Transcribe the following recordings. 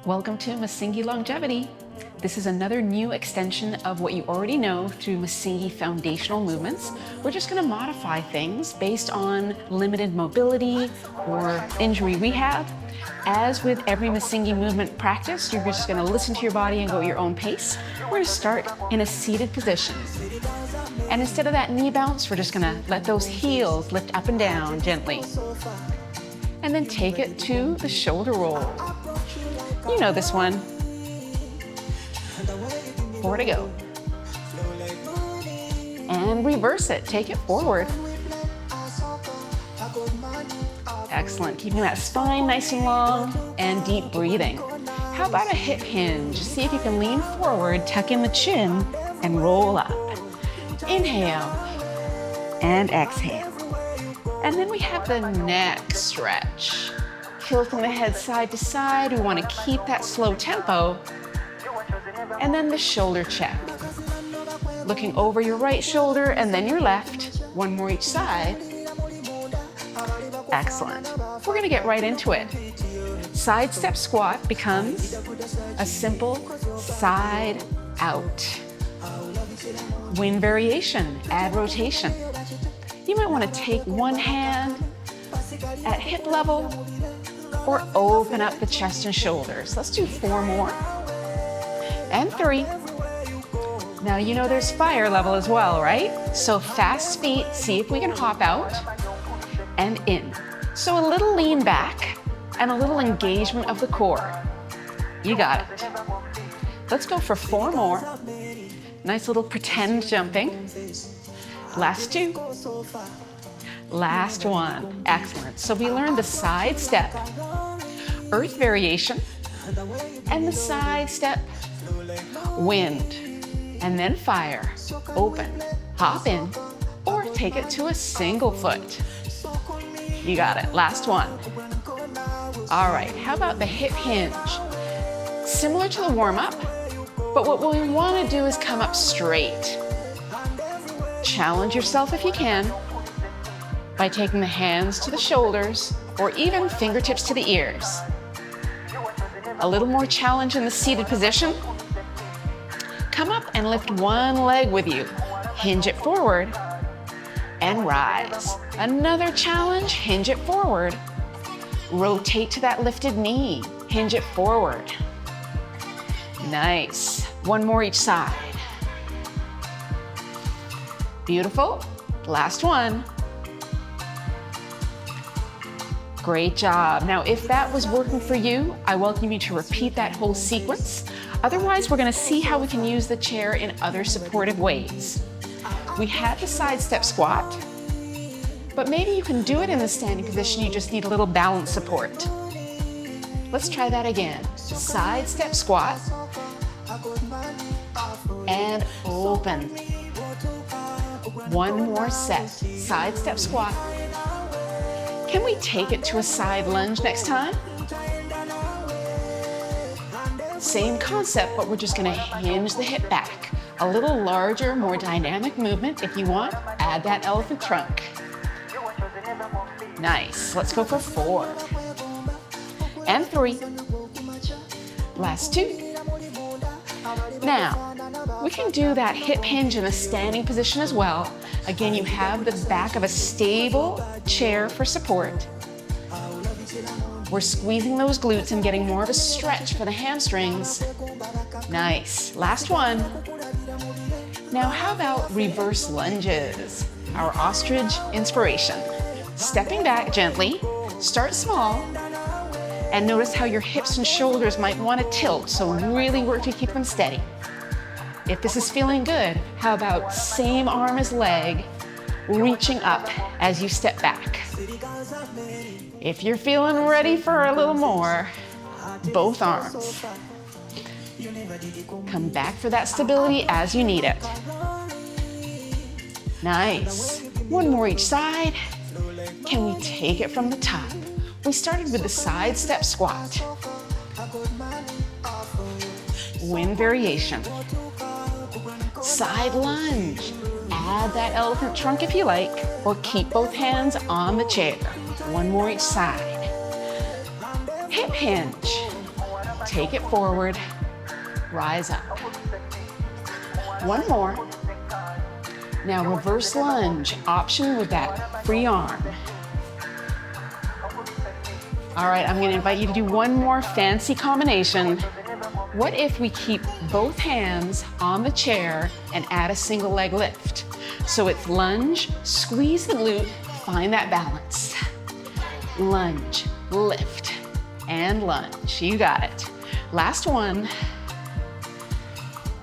Welcome to MSINGI Longevity. This is another new extension of what you already know through MSINGI foundational movements. We're just going to modify things based on limited mobility or injury rehab. As with every MSINGI movement practice, you're just going to listen to your body and go at your own pace. We're going to start in a seated position. And instead of that knee bounce, we're just going to let those heels lift up and down gently. And then take it to the shoulder roll. You know this one. 4 to go. And reverse it. Take it forward. Excellent. Keeping that spine nice and long and deep breathing. How about a hip hinge? See if you can lean forward, tuck in the chin, and roll up. Inhale and exhale. And then we have the neck stretch. Tilting the head side to side. We want to keep that slow tempo. And then the shoulder check. Looking over your right shoulder and then your left. One more each side. Excellent. We're going to get right into it. Side step squat becomes a simple side out. Wind variation, add rotation. You might want to take one hand at hip level or open up the chest and shoulders. Let's do 4 more. And 3. Now you know there's fire level as well, right? So fast feet, see if we can hop out and in. So a little lean back and a little engagement of the core. You got it. Let's go for 4 more. Nice little pretend jumping. Last 2. Last one. Excellent. So we learned the side step, earth variation, and the side step, wind, and then fire, open, hop in, or take it to a single foot. You got it. Last one. All right. How about the hip hinge? Similar to the warm-up, but what we want to do is come up straight. Challenge yourself if you can by taking the hands to the shoulders or even fingertips to the ears. A little more challenge in the seated position. Come up and lift one leg with you. Hinge it forward and rise. Another challenge, hinge it forward. Rotate to that lifted knee. Hinge it forward. Nice. One more each side. Beautiful. Last one. Great job. Now, if that was working for you, I welcome you to repeat that whole sequence. Otherwise, we're going to see how we can use the chair in other supportive ways. We had the side step squat, but maybe you can do it in the standing position. You just need a little balance support. Let's try that again. Side step squat and open. One more set. Side step squat. Can we take it to a side lunge next time? Same concept, but we're just going to hinge the hip back. A little larger, more dynamic movement. If you want, add that elephant trunk. Nice. Let's go for 4. And 3. Last 2. Now, we can do that hip hinge in a standing position as well. Again, you have the back of a stable chair for support. We're squeezing those glutes and getting more of a stretch for the hamstrings. Nice. Last one. Now, how about reverse lunges? Our ostrich inspiration. Stepping back gently, start small, and notice how your hips and shoulders might want to tilt, so really work to keep them steady. If this is feeling good, how about same arm as leg, reaching up as you step back. If you're feeling ready for a little more, both arms. Come back for that stability as you need it. Nice. One more each side. Can we take it from the top? We started with the side step squat. Wind variation. Side lunge. Add that elephant trunk if you like, or keep both hands on the chair. One more each side. Hip hinge. Take it forward, rise up. One more. Now reverse lunge, option with that free arm. All right, I'm gonna invite you to do one more fancy combination. What if we keep both hands on the chair and add a single leg lift? So it's lunge, squeeze the glute, find that balance. Lunge, lift, and lunge. You got it. Last one.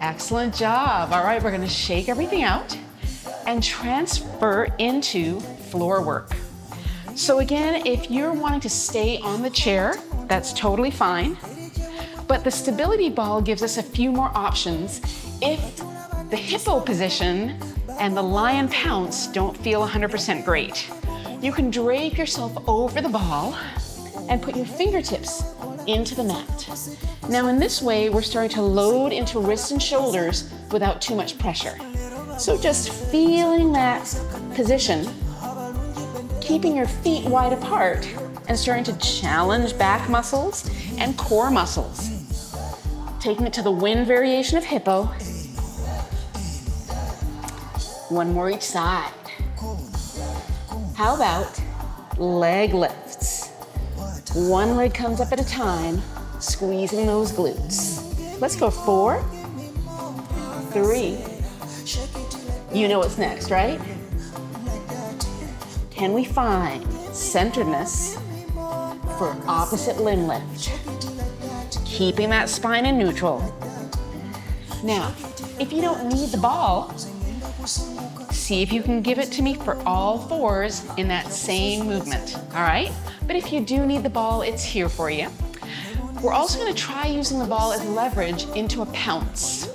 Excellent job. All right, we're gonna shake everything out and transfer into floor work. So again, if you're wanting to stay on the chair, that's totally fine. But the stability ball gives us a few more options if the hippo position and the lion pounce don't feel 100% great. You can drape yourself over the ball and put your fingertips into the mat. Now in this way, we're starting to load into wrists and shoulders without too much pressure. So just feeling that position, keeping your feet wide apart and starting to challenge back muscles and core muscles. Taking it to the wind variation of hippo. One more each side. How about leg lifts? One leg comes up at a time, squeezing those glutes. Let's go 4, 3. You know what's next, right? Can we find centeredness for opposite limb lift? Keeping that spine in neutral. Now, if you don't need the ball, see if you can give it to me for all fours in that same movement, all right? But if you do need the ball, it's here for you. We're also gonna try using the ball as leverage into a pounce.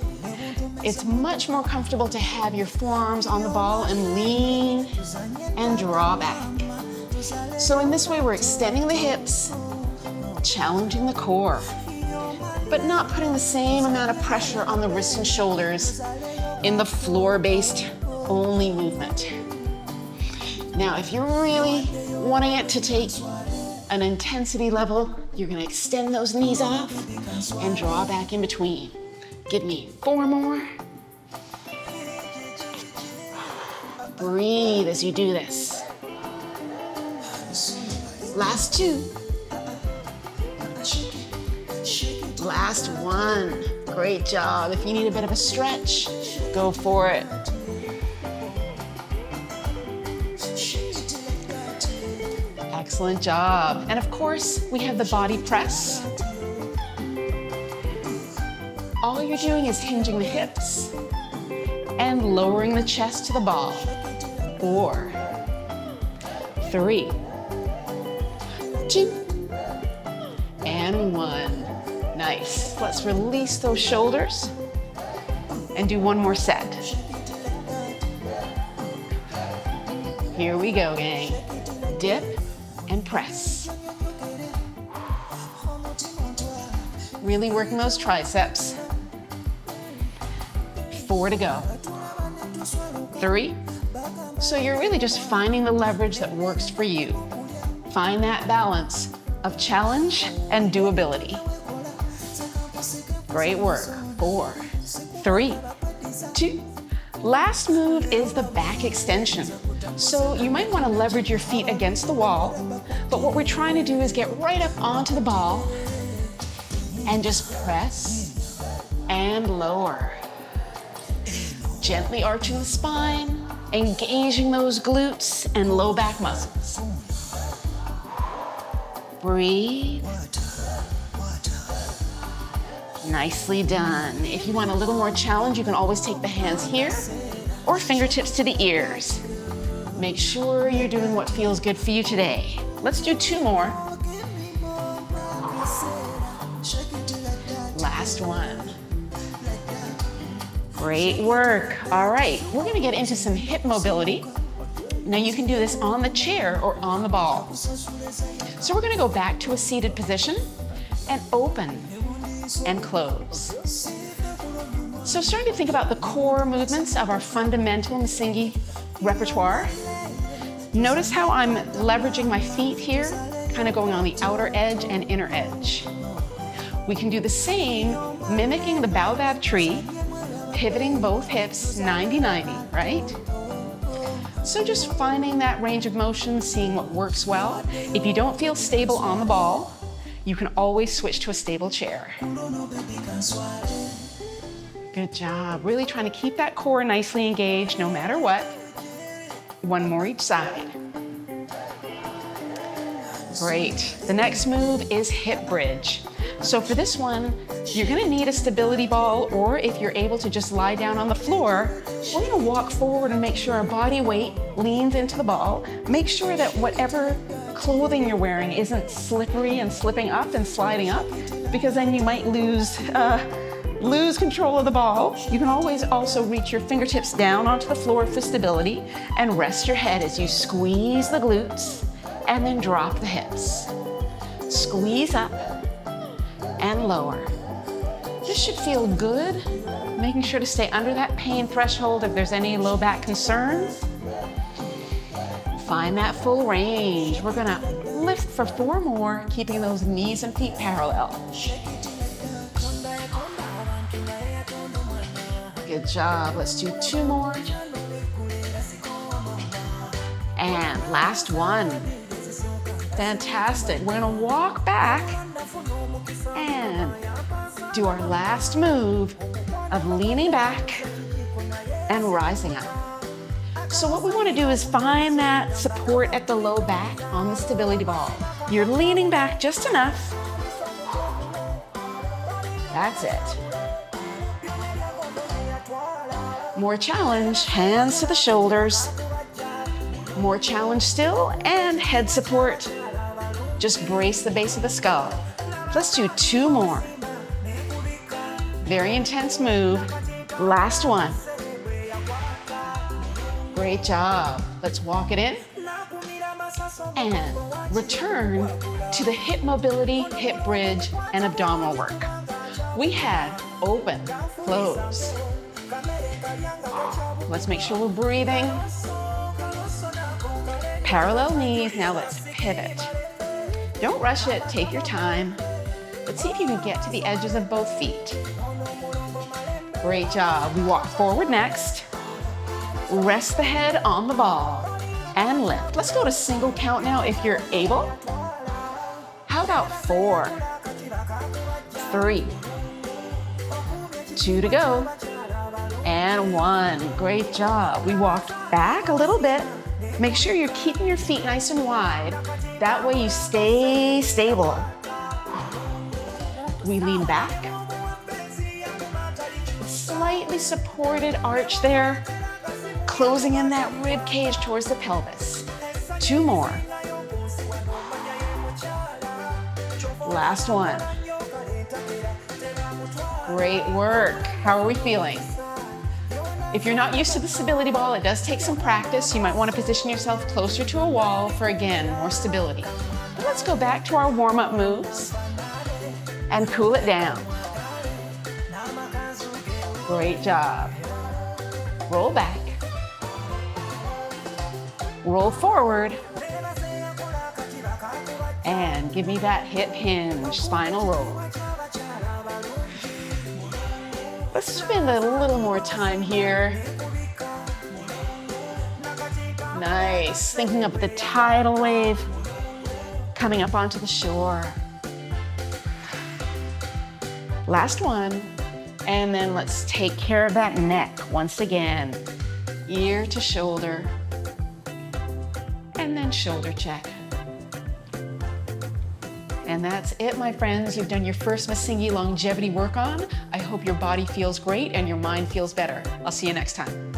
It's much more comfortable to have your forearms on the ball and lean and draw back. So in this way, we're extending the hips, challenging the core, but not putting the same amount of pressure on the wrists and shoulders in the floor-based only movement. Now, if you're really wanting it to take an intensity level, you're gonna extend those knees off and draw back in between. Give me 4 more. Breathe as you do this. Last 2. Last 1. Great job. If you need a bit of a stretch, go for it. Excellent job. And of course, we have the body press. All you're doing is hinging the hips and lowering the chest to the ball. 4, 3, 2, and 1. Nice. Let's release those shoulders and do one more set. Here we go, gang. Dip and press. Really working those triceps. 4 to go. 3. So you're really just finding the leverage that works for you. Find that balance of challenge and doability. Great work. 4, 3, 2. Last move is the back extension. So you might want to leverage your feet against the wall, but what we're trying to do is get right up onto the ball and just press and lower. Gently arching the spine, engaging those glutes and low back muscles. Breathe. Nicely done. If you want a little more challenge, you can always take the hands here or fingertips to the ears. Make sure you're doing what feels good for you today. Let's do 2 more. Last one. Great work. All right, we're gonna get into some hip mobility. Now you can do this on the chair or on the ball. So we're gonna go back to a seated position and open and close. So starting to think about the core movements of our fundamental MSINGI repertoire. Notice how I'm leveraging my feet here, kind of going on the outer edge and inner edge. We can do the same, mimicking the baobab tree, pivoting both hips 90-90, right? So just finding that range of motion, seeing what works well. If you don't feel stable on the ball, you can always switch to a stable chair. Good job. Really trying to keep that core nicely engaged no matter what. One more each side. Great. The next move is hip bridge. So for this one, you're gonna need a stability ball, or if you're able to just lie down on the floor, we're gonna walk forward and make sure our body weight leans into the ball. Make sure that whatever clothing you're wearing isn't slippery and slipping up and sliding up, because then you might lose control of the ball. You can always also reach your fingertips down onto the floor for stability and rest your head as you squeeze the glutes and then drop the hips. Squeeze up and lower. This should feel good, making sure to stay under that pain threshold if there's any low back concerns. Find that full range. We're gonna lift for 4 more, keeping those knees and feet parallel. Good job. Let's do 2 more. And last one. Fantastic. We're gonna walk back and do our last move of leaning back and rising up. So what we want to do is find that support at the low back on the stability ball. You're leaning back just enough. That's it. More challenge, hands to the shoulders. More challenge still, and head support. Just brace the base of the skull. Let's do 2 more. Very intense move. Last one. Great job. Let's walk it in and return to the hip mobility, hip bridge, and abdominal work. We had open, close. Let's make sure we're breathing. Parallel knees. Now let's pivot. Don't rush it. Take your time. Let's see if you can get to the edges of both feet. Great job. We walk forward next. Rest the head on the ball and lift. Let's go to single count now if you're able. How about 4, 3, 2 to go, and 1. Great job. We walked back a little bit. Make sure you're keeping your feet nice and wide. That way you stay stable. We lean back. Slightly supported arch there. Closing in that rib cage towards the pelvis. 2 more. Last one. Great work. How are we feeling? If you're not used to the stability ball, it does take some practice. You might want to position yourself closer to a wall for, again, more stability. But let's go back to our warm-up moves and cool it down. Great job. Roll back. Roll forward. And give me that hip hinge, spinal roll. Let's spend a little more time here. Nice. Thinking of the tidal wave coming up onto the shore. Last one. And then let's take care of that neck once again. Ear to shoulder. And then shoulder check. And that's it, my friends. You've done your first MSINGI Longevity work on. I hope your body feels great and your mind feels better. I'll see you next time.